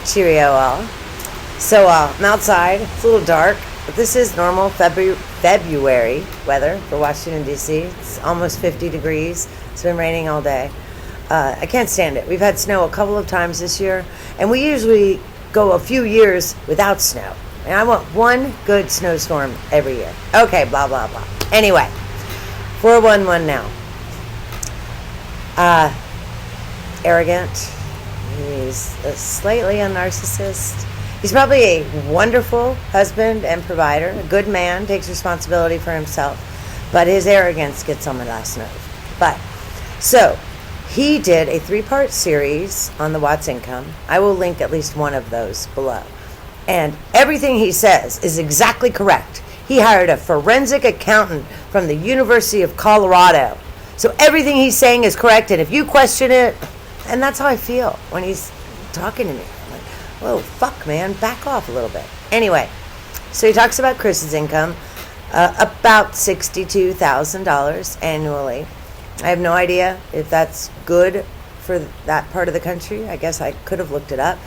Cheerio all. So I'm outside. It's a little dark, but this is normal February weather for Washington, D.C. It's almost 50 degrees. It's been raining all day. I can't stand it. We've had snow a couple of times this year, and we usually go a few years without snow. And I want one good snowstorm every year. Okay, blah, blah, blah. Anyway, 411 now. Arrogant. He's slightly a narcissist. He's probably a wonderful husband and provider, a good man, takes responsibility for himself, but his arrogance gets on my last nerve. But, so, he did a 3-part series on the Watts income. I will link at least one of those below. And everything he says is exactly correct. He hired a forensic accountant from the University of Colorado. So everything he's saying is correct, and if you question it, and that's how I feel when he's talking to me. I'm like, whoa, fuck, man, back off a little bit. Anyway, so he talks about Chris's income, about $62,000 annually. I have no idea if that's good for that part of the country. I guess I could have looked it up.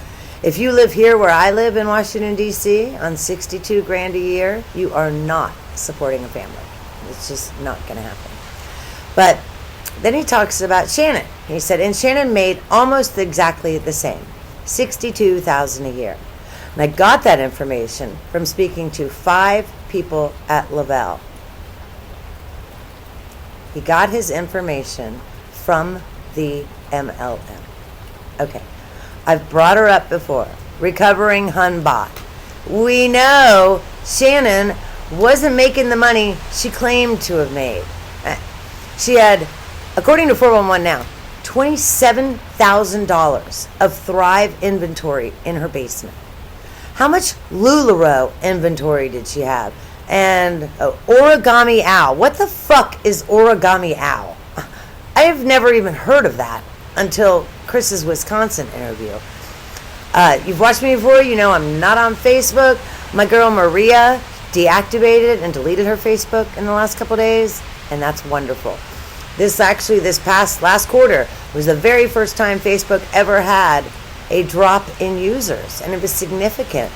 If you live here where I live in Washington, D.C., on $62,000 a year, you are not supporting a family. It's just not going to happen. But then he talks about Shannon. He said, and Shannon made almost exactly the same, $62,000 a year. And I got that information from speaking to 5 people at Lavelle. He got his information from the MLM. Okay. I've brought her up before. Recovering Hunbot. We know Shannon wasn't making the money she claimed to have made. She had, according to 411 now, $27,000 of Thrive inventory in her basement. How much LuLaRoe inventory did she have? And Origami Owl. What the fuck is Origami Owl? I have never even heard of that until Chris's Wisconsin interview. You've watched me before. You know I'm not on Facebook. My girl Maria deactivated and deleted her Facebook in the last couple days, and that's wonderful. This past last quarter was the very first time Facebook ever had a drop in users, and it was significant.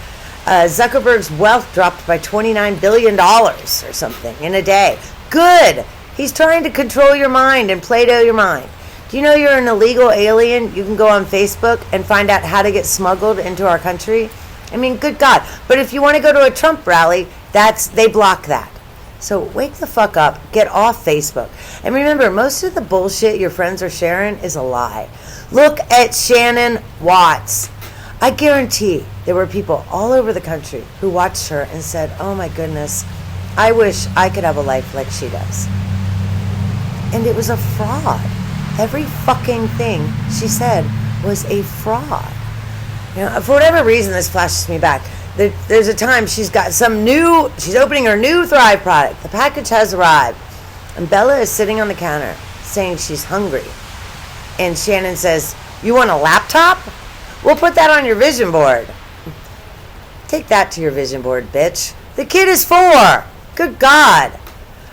Zuckerberg's wealth dropped by $29 billion or something in a day. Good. He's trying to control your mind and Play-Doh your mind. Do you know you're an illegal alien? You can go on Facebook and find out how to get smuggled into our country. I mean, good God. But if you want to go to a Trump rally, they block that. So wake the fuck up. Get off Facebook. And remember, most of the bullshit your friends are sharing is a lie. Look at Shannon Watts. I guarantee there were people all over the country who watched her and said, oh my goodness, I wish I could have a life like she does. And it was a fraud. Every fucking thing she said was a fraud. You know, for whatever reason, this flashes me back. There's a time she's opening her new Thrive product. The package has arrived. And Bella is sitting on the counter saying she's hungry. And Shannon says, you want a laptop? We'll put that on your vision board. Take that to your vision board, bitch. The kid is 4. Good God.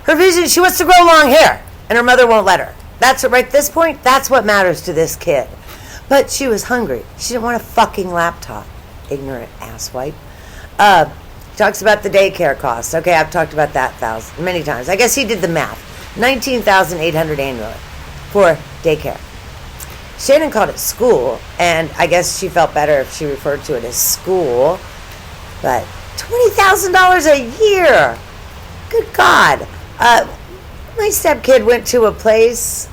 Her vision, she wants to grow long hair. And her mother won't let her. That's right at this point, that's what matters to this kid. But she was hungry. She didn't want a fucking laptop. Ignorant asswipe. Talks about the daycare costs. Okay, I've talked about that many times. I guess he did the math. $19,800 annually for daycare. Shannon called it school, and I guess she felt better if she referred to it as school. But $20,000 a year. Good God. My stepkid went to a place.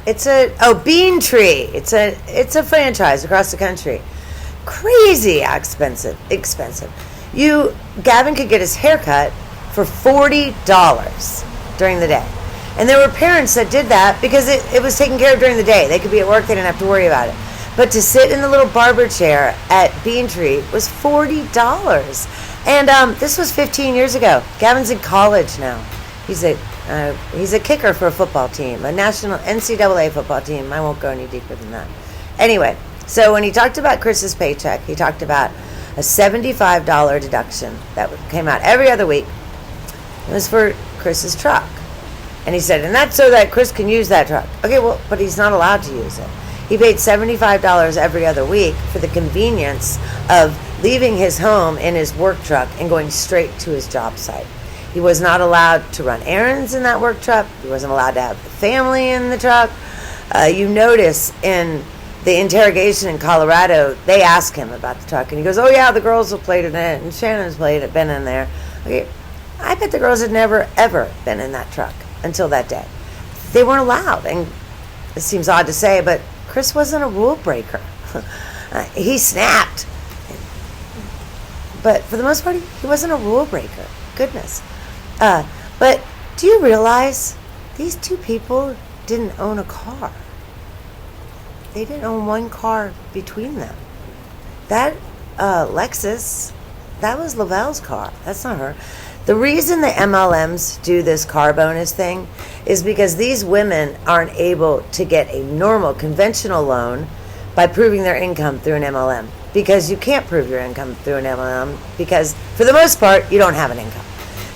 Bean Tree. It's a franchise across the country. Crazy expensive. Gavin could get his hair cut for $40 during the day. And there were parents that did that because it was taken care of during the day. They could be at work, they didn't have to worry about it. But to sit in the little barber chair at Bean Tree was $40. And this was 15 years ago. Gavin's in college now. He's a kicker for a football team, a national NCAA football team. I won't go any deeper than that. Anyway, so when he talked about Chris's paycheck, he talked about a $75 deduction that came out every other week. It was for Chris's truck. And he said, and that's so that Chris can use that truck. Okay, well, but he's not allowed to use it. He paid $75 every other week for the convenience of leaving his home in his work truck and going straight to his job site. He was not allowed to run errands in that work truck. He wasn't allowed to have the family in the truck. You notice in the interrogation in Colorado, they ask him about the truck, and he goes, "Oh yeah, the girls have played in it, and Shannon's been in there." Okay, I bet the girls had never ever been in that truck until that day. They weren't allowed, and it seems odd to say, but Chris wasn't a rule breaker. He snapped, but for the most part, he wasn't a rule breaker. Goodness. But do you realize these two people didn't own a car? They didn't own one car between them. That Lexus, that was Lavelle's car. That's not her. The reason the MLMs do this car bonus thing is because these women aren't able to get a normal, conventional loan by proving their income through an MLM. Because you can't prove your income through an MLM because, for the most part, you don't have an income.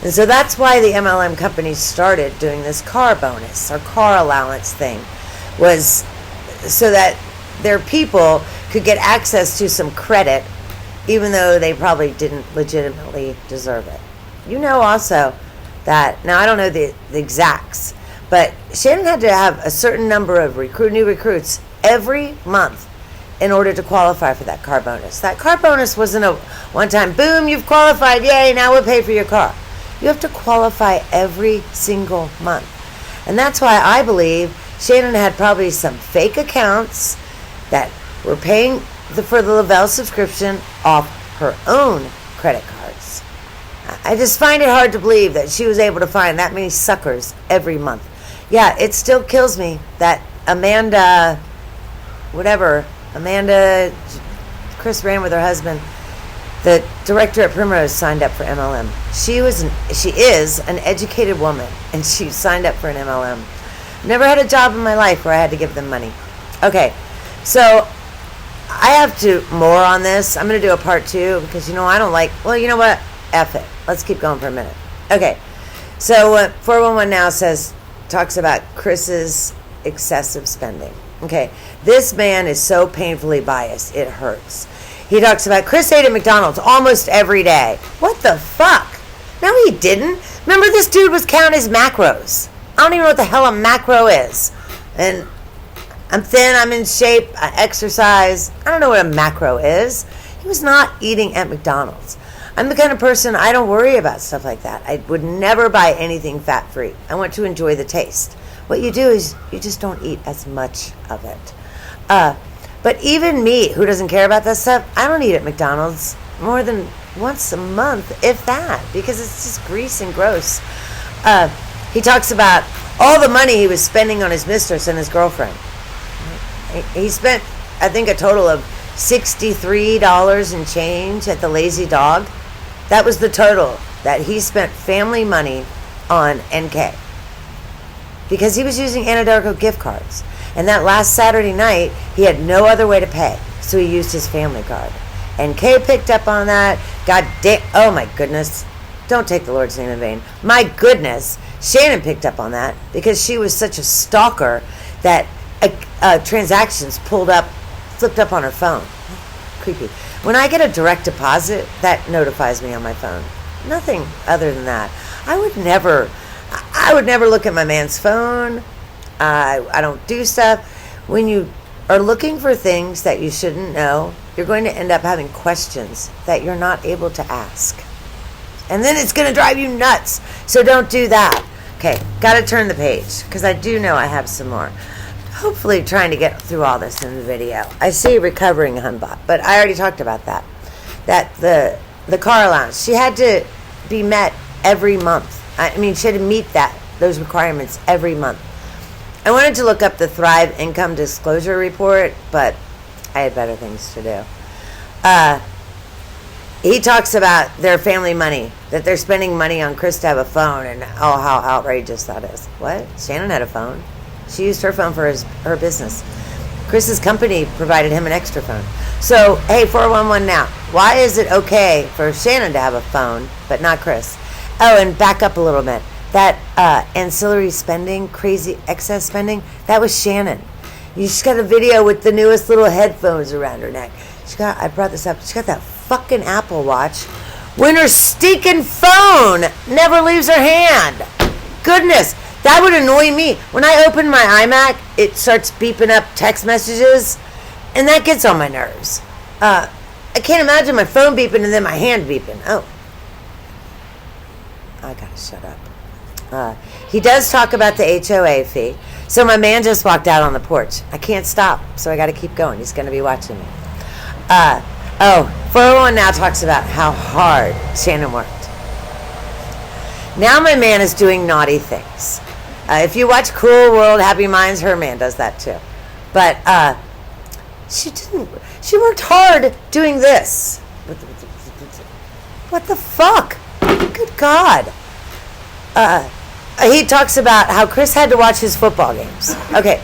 And so that's why the MLM companies started doing this car bonus or car allowance thing, was so that their people could get access to some credit even though they probably didn't legitimately deserve it. You know also that, now I don't know the exacts, but Shannon had to have a certain number of new recruits every month in order to qualify for that car bonus. That car bonus wasn't a one-time, boom, you've qualified, yay, now we'll pay for your car. You have to qualify every single month. And that's why I believe Shannon had probably some fake accounts that were paying for the Lavelle subscription off her own credit cards. I just find it hard to believe that she was able to find that many suckers every month. Yeah, it still kills me that Amanda, Chris ran with her husband, the director at Primrose, signed up for MLM. She is an educated woman, and she signed up for an MLM. Never had a job in my life where I had to give them money. Okay, so I have to more on this. I'm going to do a part 2 because, I don't like, well, you know what? F it. Let's keep going for a minute. Okay, so 411 now talks about Chris's excessive spending. Okay, this man is so painfully biased, it hurts. He talks about Chris ate at McDonald's almost every day. What the fuck? No, he didn't. Remember, this dude was counting his macros. I don't even know what the hell a macro is. And I'm thin, I'm in shape, I exercise. I don't know what a macro is. He was not eating at McDonald's. I'm the kind of person, I don't worry about stuff like that. I would never buy anything fat-free. I want to enjoy the taste. What you do is you just don't eat as much of it. But even me, who doesn't care about that stuff, I don't eat at McDonald's more than once a month, if that, because it's just grease and gross. He talks about all the money he was spending on his mistress and his girlfriend. He spent, I think, a total of $63 and change at the Lazy Dog. That was the total that he spent family money on NK. Because he was using Anadarko gift cards. And that last Saturday night, he had no other way to pay. So he used his family card. NK picked up on that. Oh my goodness. Don't take the Lord's name in vain. My goodness. Shannon picked up on that because she was such a stalker that transactions flipped up on her phone. Creepy. When I get a direct deposit, that notifies me on my phone. Nothing other than that. I would never look at my man's phone. I don't do stuff. When you are looking for things that you shouldn't know, you're going to end up having questions that you're not able to ask. And then it's going to drive you nuts. So don't do that. Okay, got to turn the page because I do know I have some more. Hopefully trying to get through all this in the video. I see recovering Hunbot, but I already talked about that. That the car allowance, she had to be met every month. She had to meet those requirements every month. I wanted to look up the Thrive Income Disclosure Report, but I had better things to do. He talks about their family money, that they're spending money on Chris to have a phone, and how outrageous that is. What? Shannon had a phone. She used her phone for her business. Chris's company provided him an extra phone. So, hey, 411 now. Why is it okay for Shannon to have a phone, but not Chris? Oh, and back up a little bit. That ancillary spending, crazy excess spending, that was Shannon. She's got a video with the newest little headphones around her neck. I brought this up. She got that fucking Apple Watch when her stinking phone never leaves her hand. Goodness, that would annoy me. When I open my iMac, it starts beeping up text messages, and that gets on my nerves. I can't imagine my phone beeping and then my hand beeping. Oh, I gotta shut up. He does talk about the HOA fee. So my man just walked out on the porch. I can't stop, so I got to keep going. He's going to be watching me. 401 now talks about how hard Shannon worked. Now my man is doing naughty things. If you watch Cruel World, Happy Minds, her man does that too. But she didn't. She worked hard doing this. What the fuck? Good God. He talks about how Chris had to watch his football games. Okay,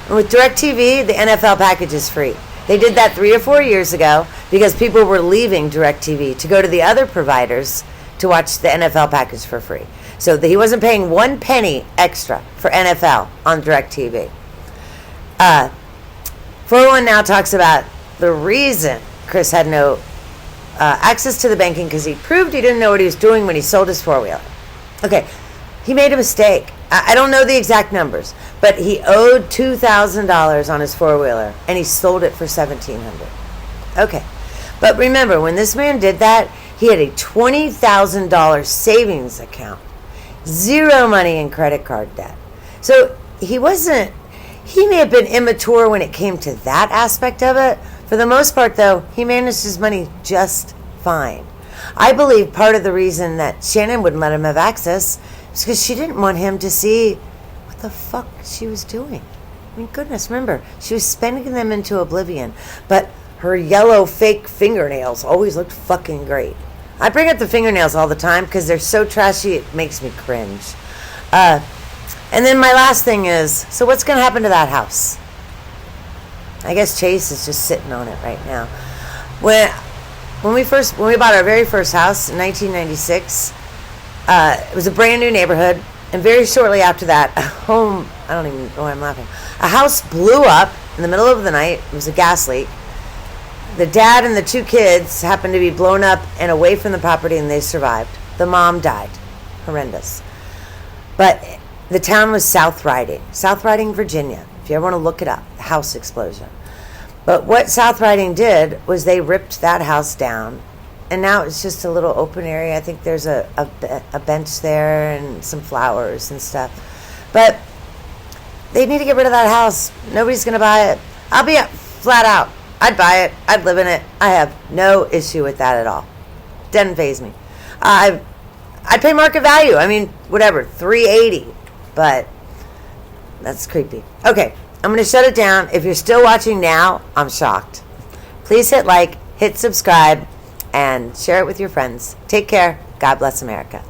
and with DirecTV, the NFL package is free. They did that 3 or 4 years ago because people were leaving DirecTV to go to the other providers to watch the NFL package for free. So he wasn't paying 1 penny extra for NFL on DirecTV. 401 now talks about the reason Chris had no access to the banking because he proved he didn't know what he was doing when he sold his four-wheeler. Okay, he made a mistake. I don't know the exact numbers, but he owed $2,000 on his four-wheeler, and he sold it for $1,700. Okay, but remember, when this man did that, he had a $20,000 savings account, zero money in credit card debt. So he may have been immature when it came to that aspect of it. For the most part, though, he managed his money just fine. I believe part of the reason that Shannon wouldn't let him have access is because she didn't want him to see what the fuck she was doing. I mean, goodness, remember, she was spending them into oblivion, but her yellow fake fingernails always looked fucking great. I bring up the fingernails all the time because they're so trashy it makes me cringe. And then my last thing is, so what's going to happen to that house? I guess Chase is just sitting on it right now. When we bought our very first house in 1996, it was a brand new neighborhood, and very shortly after that, I don't even know why I'm laughing. A house blew up in the middle of the night. It was a gas leak. The dad and the 2 kids happened to be blown up and away from the property, and they survived. The mom died. Horrendous. But the town was South Riding, Virginia. If you ever want to look it up, house explosion. But what South Riding did was they ripped that house down, and now it's just a little open area. I think there's a bench there and some flowers and stuff. But they need to get rid of that house. Nobody's going to buy it. I'll be flat out. I'd buy it. I'd live in it. I have no issue with that at all. Doesn't faze me. I'd pay market value. I mean, whatever, $380. But that's creepy. Okay, I'm going to shut it down. If you're still watching now, I'm shocked. Please hit like, hit subscribe, and share it with your friends. Take care. God bless America.